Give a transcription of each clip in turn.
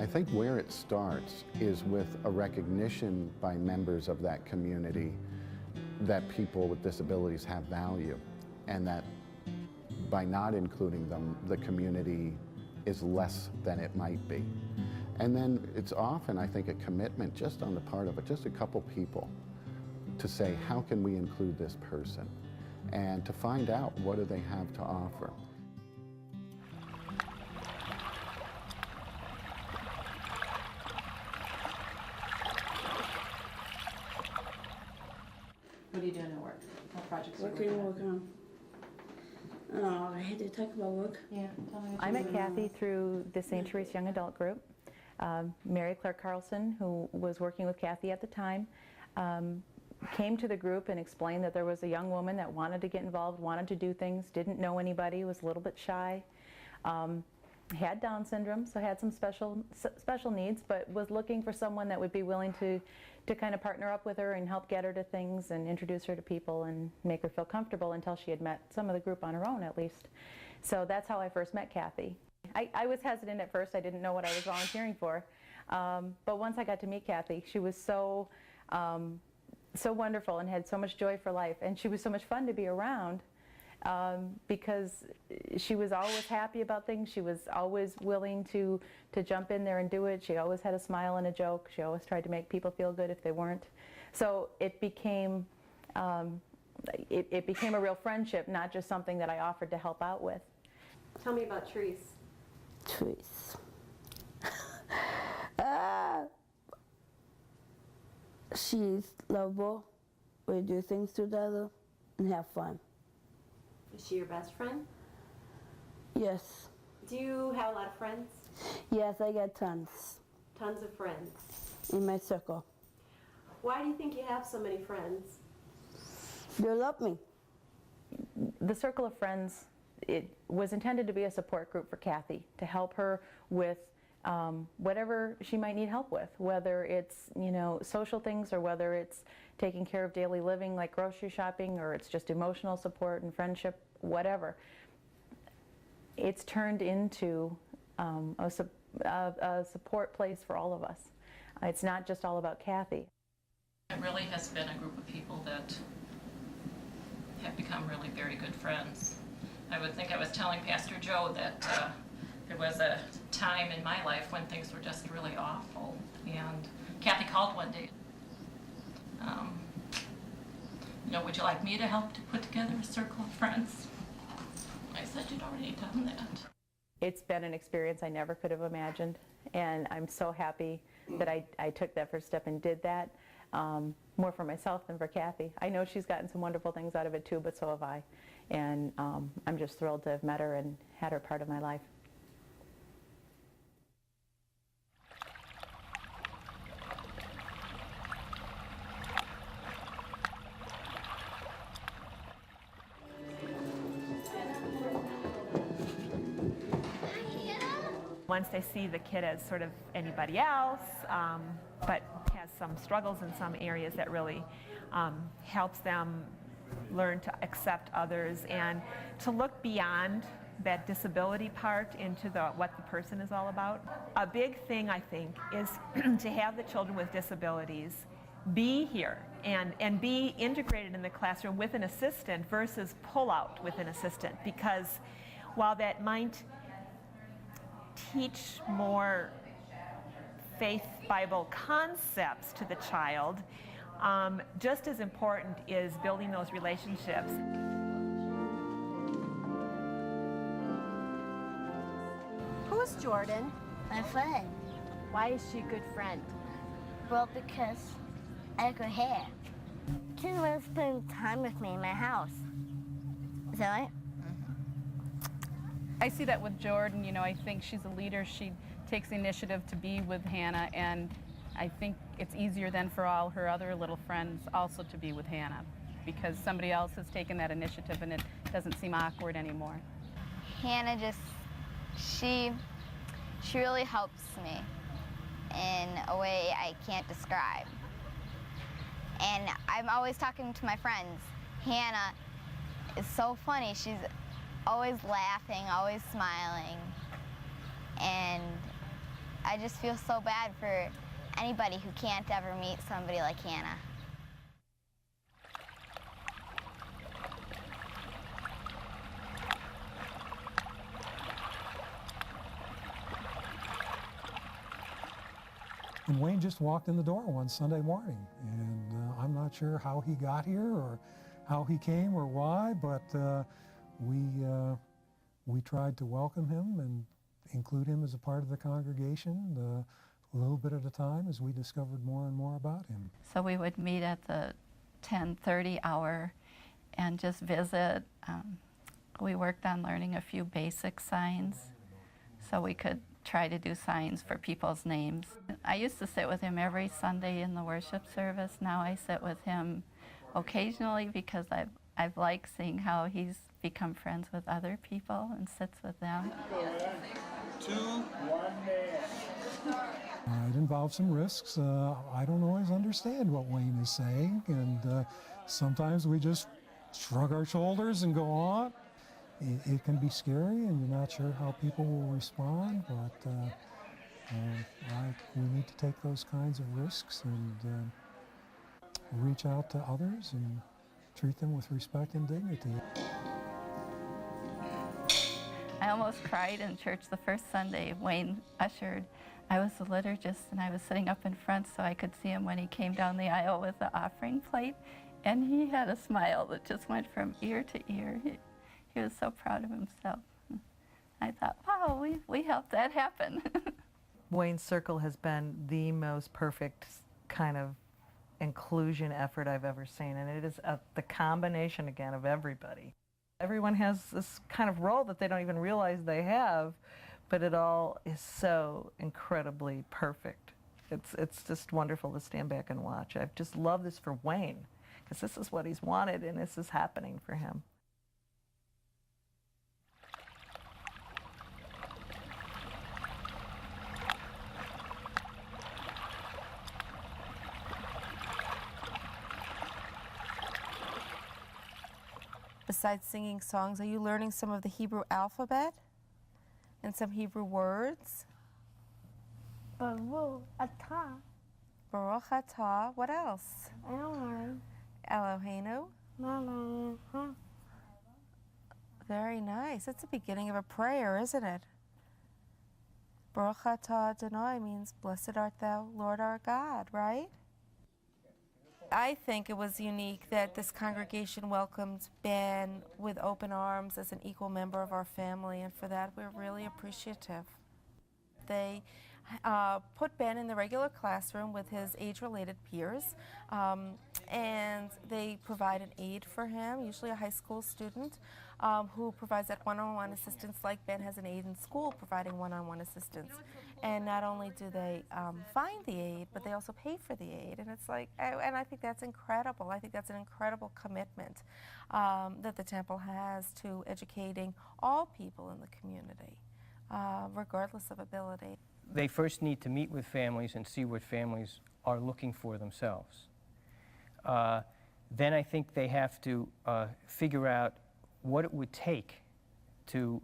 think where it starts is with a recognition by members of that community that people with disabilities have value, and that by not including them, the community is less than it might be. And then it's often, I think, a commitment just on the part of just a couple people to say, how can we include this person? And to find out what do they have to offer. What are you doing at work? What projects are you Working working on? Oh, I had to talk about work. Yeah, tell me what I you're met doing. Kathy through the St. Therese Young Adult Group. Mary Claire Carlson, who was working with Kathy at the time, came to the group and explained that there was a young woman that wanted to get involved, wanted to do things, didn't know anybody, was a little bit shy, had Down syndrome, so had some special needs, but was looking for someone that would be willing to kind of partner up with her and help get her to things and introduce her to people and make her feel comfortable until she had met some of the group on her own, at least. So that's how I first met Kathy. I was hesitant at first. I didn't know what I was volunteering for. But once I got to meet Kathy, she was so wonderful and had so much joy for life. And she was so much fun to be around because she was always happy about things. She was always willing to jump in there and do it. She always had a smile and a joke. She always tried to make people feel good if they weren't. So it became it became a real friendship, not just something that I offered to help out with. Tell me about Therese. Therese. She's lovable. We do things together and have fun. Is she your best friend? Yes. Do you have a lot of friends? Yes, I got tons Tons of friends. in my circle. Why do you think you have so many friends? They love me. The circle of friends, it was intended to be a support group for Kathy, to help her with whatever she might need help with, whether it's, you know, social things or whether it's taking care of daily living like grocery shopping, or it's just emotional support and friendship, whatever. It's turned into a support place for all of us. It's not just all about Kathy. It really has been a group of people that have become really very good friends. I would think I was telling Pastor Joe that there was a time in my life when things were just really awful, and Kathy called one day. You know, would you like me to help to put together a circle of friends? I said, you'd already done that. It's been an experience I never could have imagined, and I'm so happy that I took that first step and did that, more for myself than for Kathy. I know she's gotten some wonderful things out of it too, but so have I. And I'm just thrilled to have met her and had her part of my life. Once they see the kid as sort of anybody else, but has some struggles in some areas, that really helps them learn to accept others and to look beyond that disability part into what the person is all about. A big thing, I think, is to have the children with disabilities be here and be integrated in the classroom with an assistant versus pull out with an assistant, because while that might teach more faith Bible concepts to the child, just as important is building those relationships. Who's Jordan? My friend. Why is she a good friend? Well, because I like her hair. She wants to spend time with me in my house. Is that right? I see that with Jordan. You know, I think she's a leader. She takes the initiative to be with Hannah, and I think it's easier then for all her other little friends also to be with Hannah, because somebody else has taken that initiative and it doesn't seem awkward anymore. Hannah she really helps me in a way I can't describe. And I'm always talking to my friends. Hannah is so funny. She's always laughing, always smiling. And I just feel so bad for anybody who can't ever meet somebody like Hannah. And Wayne just walked in the door one Sunday morning, and I'm not sure how he got here or how he came or why, but we tried to welcome him and include him as a part of the congregation a little bit at a time as we discovered more and more about him. So we would meet at the 10:30 hour and just visit. We worked on learning a few basic signs so we could try to do signs for people's names. I used to sit with him every Sunday in the worship service. Now I sit with him occasionally because I've liked seeing how he's become friends with other people and sits with them. 2, 1 man. It involves some risks. I don't always understand what Wayne is saying, and sometimes we just shrug our shoulders and go on. It can be scary, and you're not sure how people will respond, but we need to take those kinds of risks and reach out to others and treat them with respect and dignity. I almost cried in church the first Sunday Wayne ushered. I was the liturgist, and I was sitting up in front so I could see him when he came down the aisle with the offering plate, and he had a smile that just went from ear to ear. He was so proud of himself. I thought, wow, we helped that happen. Wayne's Circle has been the most perfect kind of inclusion effort I've ever seen, and it is the combination, again, of everybody. Everyone has this kind of role that they don't even realize they have, but it all is so incredibly perfect. It's just wonderful to stand back and watch. I just love this for Wayne, because this is what he's wanted, and this is happening for him. Besides singing songs, are you learning some of the Hebrew alphabet and some Hebrew words? Baruch atah. Baruch atah. What else? Eloheinu. Very nice. It's the beginning of a prayer, isn't it? Baruch atah Adonai means, blessed art thou, Lord our God, right? I think it was unique that this congregation welcomed Ben with open arms as an equal member of our family, and for that we're really appreciative. They put Ben in the regular classroom with his age-related peers, and they provide an aide for him, usually a high school student, who provides that one-on-one assistance like Ben has an aide in school providing one-on-one assistance. And not only do they find the aid, but they also pay for the aid. And it's like, and I think that's incredible. I think that's an incredible commitment that the temple has to educating all people in the community, regardless of ability. They first need to meet with families and see what families are looking for themselves. Then I think they have to figure out what it would take to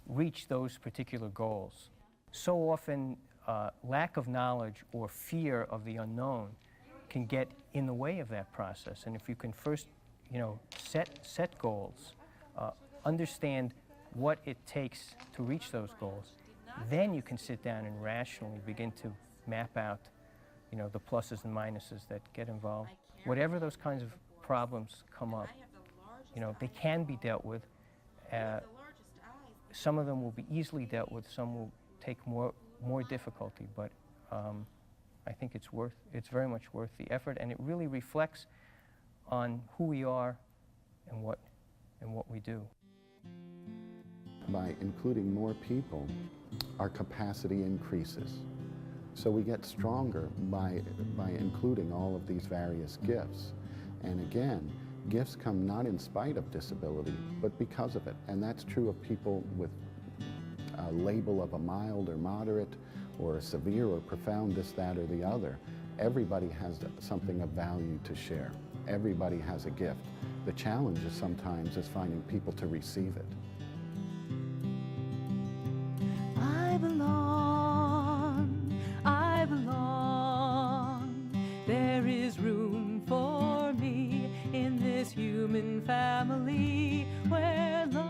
reach those particular goals. So often, lack of knowledge or fear of the unknown can get in the way of that process. And if you can first, set goals, understand what it takes to reach those goals, then you can sit down and rationally begin to map out, the pluses and minuses that get involved. Whatever those kinds of problems come up, they can be dealt with. Some of them will be easily dealt with, some will take more difficulty, but I think it's very much worth the effort, and it really reflects on who we are and what we do. By including more people, our capacity increases. So we get stronger by including all of these various gifts. And again, gifts come not in spite of disability, but because of it. And that's true of people with a label of a mild or moderate or a severe or profound this, that, or the other. Everybody has something of value to share. Everybody has a gift. The challenge is sometimes finding people to receive it. I belong there is room for me in this human family where love